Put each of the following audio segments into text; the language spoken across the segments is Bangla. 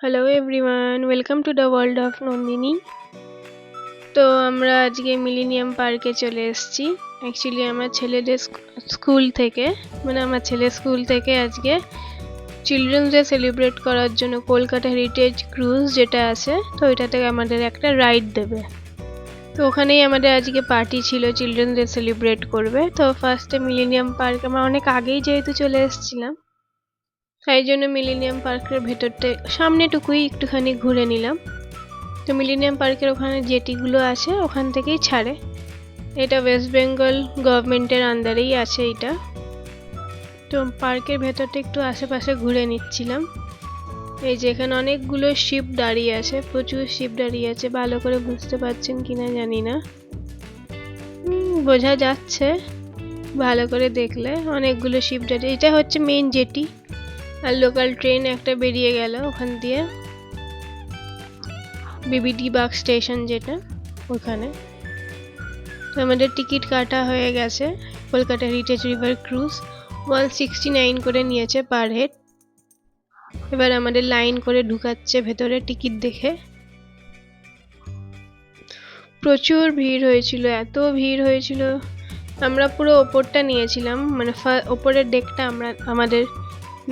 Hello everyone, welcome to the world of Nandini. তো আমরা আজকে মিলেনিয়াম পার্কে চলে এসেছি। অ্যাকচুয়ালি আমার ছেলেদের স্কুল থেকে আমার ছেলের স্কুল থেকে আজকে চিলড্রেন্স ডে সেলিব্রেট করার জন্য কলকাতা হেরিটেজ ক্রুজ যেটা আছে, তো ওইটা থেকে আমাদের একটা রাইড দেবে। তো ওখানেই আমাদের আজকে পার্টি ছিল, চিলড্রেন্স ডে সেলিব্রেট করবে। তো ফার্স্টে মিলেনিয়াম পার্ক আমরা অনেক আগেই যেহেতু চলে এসেছিলাম, তাই জন্য মিলেনিয়াম পার্কের ভেতরটা সামনেটুকুই একটুখানি ঘুরে নিলাম। তো মিলেনিয়াম পার্কের ওখানে জেটিগুলো আছে, ওখান থেকেই ছাড়ে। এটা ওয়েস্ট বেঙ্গল গভর্নমেন্টের আন্ডারেই আছে এটা। তো পার্কের ভেতরটা একটু আশেপাশে ঘুরে নিচ্ছিলাম। এই যে এখানে অনেকগুলো শিপ দাঁড়িয়ে আছে, প্রচুর শিপ দাঁড়িয়ে আছে। ভালো করে বুঝতে পারছেন কিনা জানি না, বোঝা যাচ্ছে ভালো করে দেখলে। অনেকগুলো শিপ দাঁড়িয়ে, এটা হচ্ছে মেইন জেটি। আর লোকাল ট্রেন একটা বেরিয়ে গেল ওখান দিয়ে, বিবিডি বাগ স্টেশন যেটা, ওখানে। তো আমাদের টিকিট কাটা হয়ে গেছে। কলকাতা হেরিটেজ রিভার ক্রুজ 169 করে নিয়েছে পার হেড। এবার আমাদের লাইন করে ঢুকাচ্ছে ভেতরে টিকিট দেখে। প্রচুর ভিড় হয়েছিল, এত ভিড় হয়েছিল। আমরা পুরো ওপরটা নিয়েছিলাম, ওপরের ডেকটা আমাদের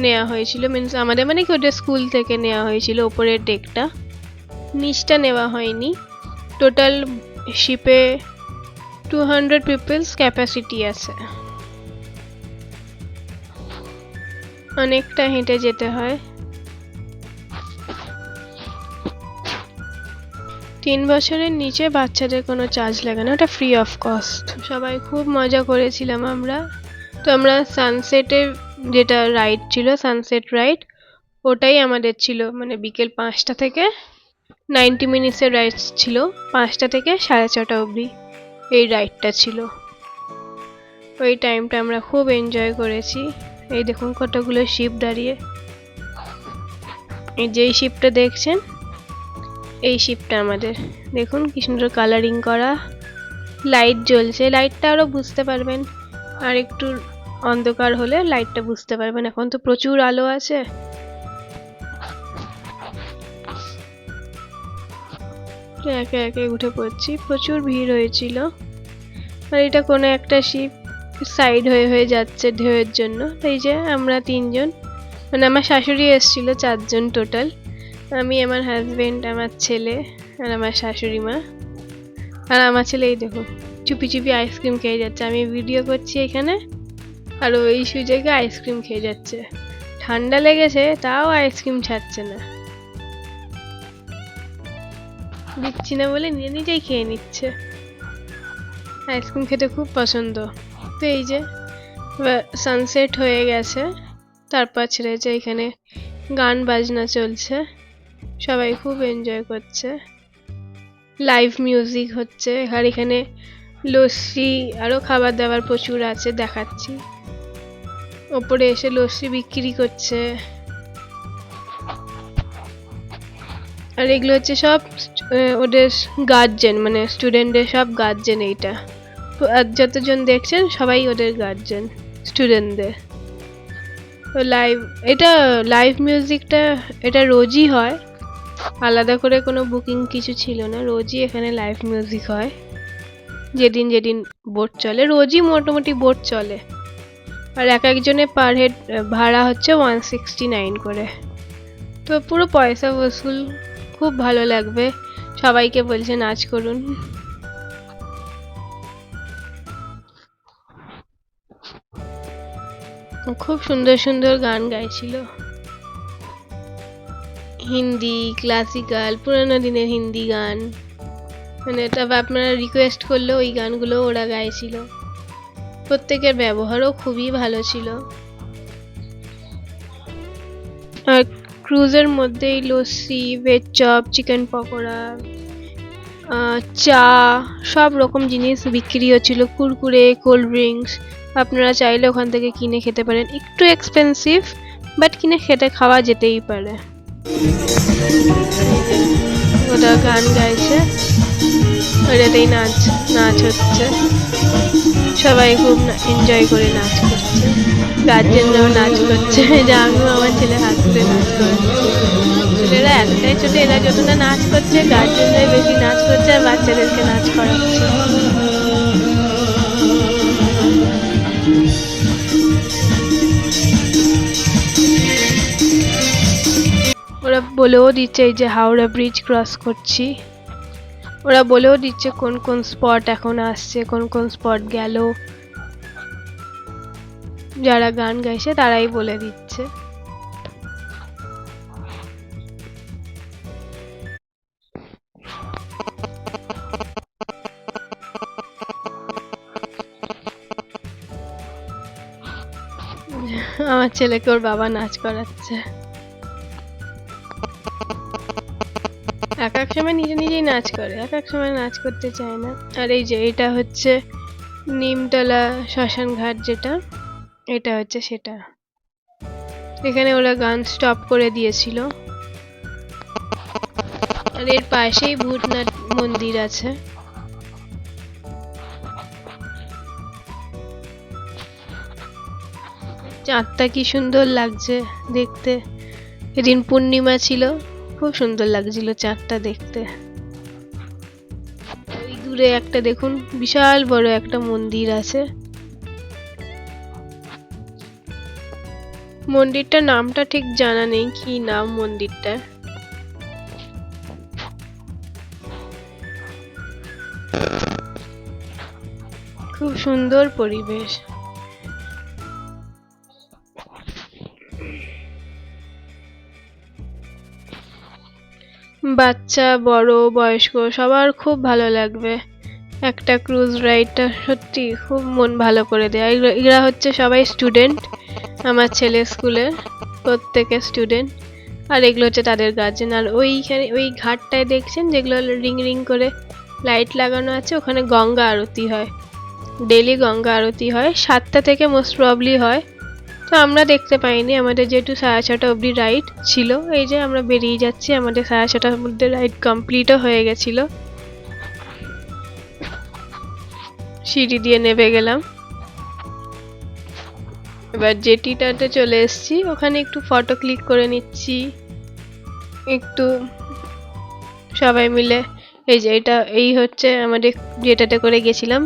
নেওয়া হয়েছিল। মিনস আমাদের কি ওটা স্কুল থেকে নেওয়া হয়েছিল ওপরের ডেকটা, নিচটা নেওয়া হয়নি। টোটাল শিপে 200 পিপলস ক্যাপাসিটি আছে। অনেকটা হেঁটে যেতে হয়। 3 বছরের নিচে বাচ্চাদের কোনো চার্জ লাগে না, ওটা ফ্রি অফ কস্ট। সবাই খুব মজা করেছিলাম আমরা। তো আমরা সানসেটের যেটা রাইড ছিল, সানসেট রাইড, ওটাই আমাদের ছিল। বিকেল 5টা থেকে 90 মিনিটসের রাইড ছিল। 5টা থেকে 6:30 অবধি এই রাইডটা ছিল। ওই টাইমটা আমরা খুব এনজয় করেছি। এই দেখুন কতগুলো শিপ দাঁড়িয়ে। এই যে শিপটা দেখছেন, এই শিপটা আমাদের। দেখুন কি সুন্দর কালারিং করা, লাইট জ্বলছে। লাইটটা আরো বুঝতে পারবেন, আর একটু অন্ধকার হলে লাইটটা বুঝতে পারবেন। এখন তো প্রচুর আলো আছে। একে একে উঠে পড়ছি, প্রচুর ভিড় হয়েছিল। আর এটা কোনো একটা শিপ সাইড হয়ে হয়ে যাচ্ছে ঢেউয়ের জন্য। তাই যে আমরা 3জন, আমার শাশুড়ি এসেছিল, 4জন টোটাল। আমি, আমার হাজবেন্ড, আমার ছেলে আর আমার শাশুড়ি মা। আর আমার ছেলে এই দেখো চুপি চুপি আইসক্রিম খেয়ে যাচ্ছে। আমি ভিডিও করছি এখানে, আর ওই সুযোগে আইসক্রিম খেয়ে যাচ্ছে। ঠান্ডা লেগেছে তাও আইসক্রিম ছাড়ছে না, দিচ্ছি না বলে নিজেই খেয়ে নিচ্ছে। আইসক্রিম খেতে খুব পছন্দ। তো এই যে সানসেট হয়ে গেছে, তারপর ছেড়েছে। এখানে গান বাজনা চলছে, সবাই খুব এনজয় করছে। লাইভ মিউজিক হচ্ছে। আর এখানে লস্যি আরো খাবার দাবার প্রচুর আছে, দেখাচ্ছি। ওপরে এসে লস্যি বিক্রি করছে। আর এগুলো হচ্ছে সব ওদের গার্জেন, স্টুডেন্টদের সব গার্জেন। এইটা আর যতজন দেখছেন সবাই ওদের গার্জেন, স্টুডেন্টদের। তো এটা লাইভ মিউজিকটা এটা রোজই হয়, আলাদা করে কোনো বুকিং কিছু ছিল না। রোজই এখানে লাইভ মিউজিক হয়, যেদিন যেদিন বোট চলে। রোজই মোটামুটি বোট চলে। আর এক একজনের পার হেড ভাড়া হচ্ছে 169 করে। তো পুরো পয়সা বসুল, খুব ভালো লাগবে। সবাইকে বলছে নাচ করুন। খুব সুন্দর সুন্দর গান গাইছিল, হিন্দি, ক্লাসিক্যাল, পুরোনো দিনের হিন্দি গান। তবে আপনারা রিকোয়েস্ট করলে ওই গানগুলো ওরা গাইছিল। প্রত্যেকের ব্যবহারও খুবই ভালো ছিল। আর ক্রুজের মধ্যেই lassi, veg chop, chicken pakora, চা, সব রকম জিনিস বিক্রি হচ্ছিল। কুরকুরে, কোল্ড ড্রিঙ্কস আপনারা চাইলে ওখান থেকে কিনে খেতে পারেন। একটু এক্সপেন্সিভ, বাট কিনে খাওয়া যেতেই পারে। ওটা গান গাইছে, ওটাতেই নাচ হচ্ছে। সবাই খুব এনজয় করে নাচ করছে, গার্জেনরাও নাচ করছে। যে আমিও আমার ছেলে হাত ধরে নাচ করেছি। ছেলেরা এতটাই ছোট, এরা যতটা নাচ করছে গার্জেনরাই বেশি নাচ করছে আর বাচ্চাদেরকে নাচ করাচ্ছে। ওরা বলেও দিচ্ছে এই যে হাওড়া ব্রিজ ক্রস করছি, ওরা বলেও দিচ্ছে কোন কোন স্পট এখন আসছে, কোন কোন স্পট গেল, যারা গান গাইছে তারাই বলে দিচ্ছে। আমার ছেলেকে ওর বাবা নাচ করাচ্ছে। এক এক সময় নিজে নিজেই নাচ করে, এক এক সময় নাচ করতে চায় না। আর এই যে এটা হচ্ছে নিমতলা শ্মশান ঘাট, যেটা এটা হচ্ছে সেটা। এখানে ওরা গান স্টপ করে দিয়েছিল। আর এর পাশেই ভূতনাথ মন্দির আছে। চাঁদটা কি সুন্দর লাগছে দেখতে, এদিন পূর্ণিমা ছিল, খুব সুন্দর লাগছিল চাঁদটা দেখতে। ওই দূরে একটা দেখুন বিশাল বড় একটা মন্দির আছে। মন্দিরটার নামটা ঠিক জানা নেই, কি নাম মন্দিরটা। খুব সুন্দর পরিবেশ। বাচ্চা বড় বয়স্ক সবার খুব ভালো লাগবে। একটা ক্রুজ রাইডটা সত্যি খুব মন ভালো করে দেয়। এরা হচ্ছে সবাই স্টুডেন্ট, আমার ছেলের স্কুলের প্রত্যেকে স্টুডেন্ট। আর এগুলো হচ্ছে তাদের গার্জেন। আর ওইখানে ওই ঘাটটায় দেখছেন যেগুলো রিং রিং করে লাইট লাগানো আছে, ওখানে গঙ্গা আরতি হয়। ডেলি গঙ্গা আরতি হয় 7টা থেকে মোস্ট প্রবলি হয়। তো আমরা দেখতে পাইনি, আমাদের যেহেতু 6:30 অবধি রাইড ছিল, এই যে আমরা বেরিয়ে যাচ্ছি, আমাদের 6:30টার মধ্যে রাইড কমপ্লিটও হয়ে গেছিল। সিঁড়ি দিয়ে নেমে গেলাম, এবার জেটিটাতে চলে এসেছি। ওখানে একটু ফটো ক্লিক করে নিচ্ছি, একটু সবাই মিলে। এই যে এই হচ্ছে আমাদের যেটাতে করে গেছিলাম,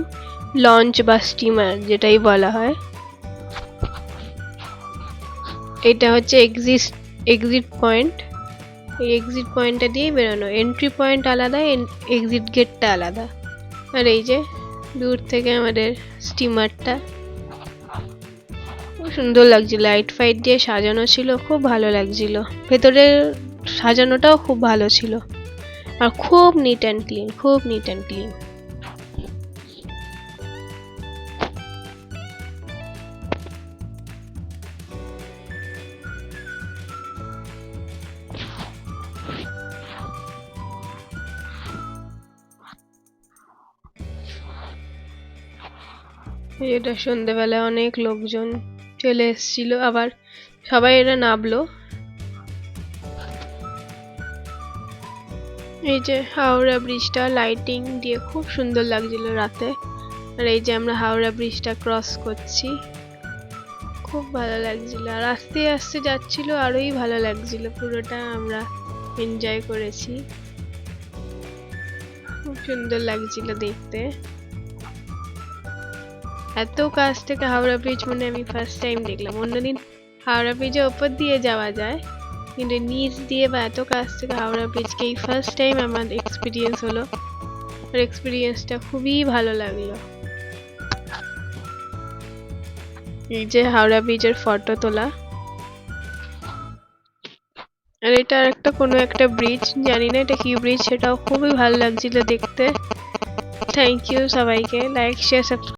লঞ্চ বা স্টিমার যেটাই বলা হয়। এটা হচ্ছে এক্সিট পয়েন্ট। এই এক্সিট পয়েন্টটা দিয়েই বেরোনো, এন্ট্রি পয়েন্ট আলাদা, এক্সিট গেটটা আলাদা। আর এই যে দূর থেকে আমাদের স্টিমারটা, খুব সুন্দর লাগছিল, লাইট ফাইট দিয়ে সাজানো ছিল, খুব ভালো লাগছিল। ভেতরে সাজানোটাও খুব ভালো ছিল, আর খুব নিট অ্যান্ড ক্লিন, খুব নিট অ্যান্ড ক্লিন। এটা সন্ধ্যেবেলা অনেক লোকজন চলে এসেছিল, আবার সবাই এরা নামলো। এই যে হাওড়া ব্রিজটা লাইটিং দিয়ে খুব সুন্দর লাগছিল রাতে। আর এই যে আমরা হাওড়া ব্রিজটা ক্রস করছি, খুব ভালো লাগছিল। আর আস্তে আস্তে যাচ্ছিল, আরোই ভালো লাগছিল, পুরোটা আমরা এনজয় করেছি, খুব সুন্দর লাগছিল দেখতে। এত কাছ থেকে হাওড়া ব্রিজ মানে আমি ফার্স্ট টাইম দেখলাম। অন্যদিন হাওড়া ব্রিজের ওপর দিয়ে যাওয়া যায়, কিন্তু নিচ দিয়ে বা এত কাছ থেকে হাওড়া ব্রিজকে এই ফার্স্ট টাইম আমার এক্সপিরিয়েন্স হলো। আর এক্সপিরিয়েন্সটা খুবই ভালো লাগলো। এই যে হাওড়া ব্রিজের ফটো তোলা। আর এটা একটা কোনো একটা ব্রিজ, জানি না এটা কি ব্রিজ, সেটাও খুবই ভালো লাগছিল দেখতে। থ্যাংক ইউ সবাইকে, লাইক শেয়ার সাবস্ক্রাইব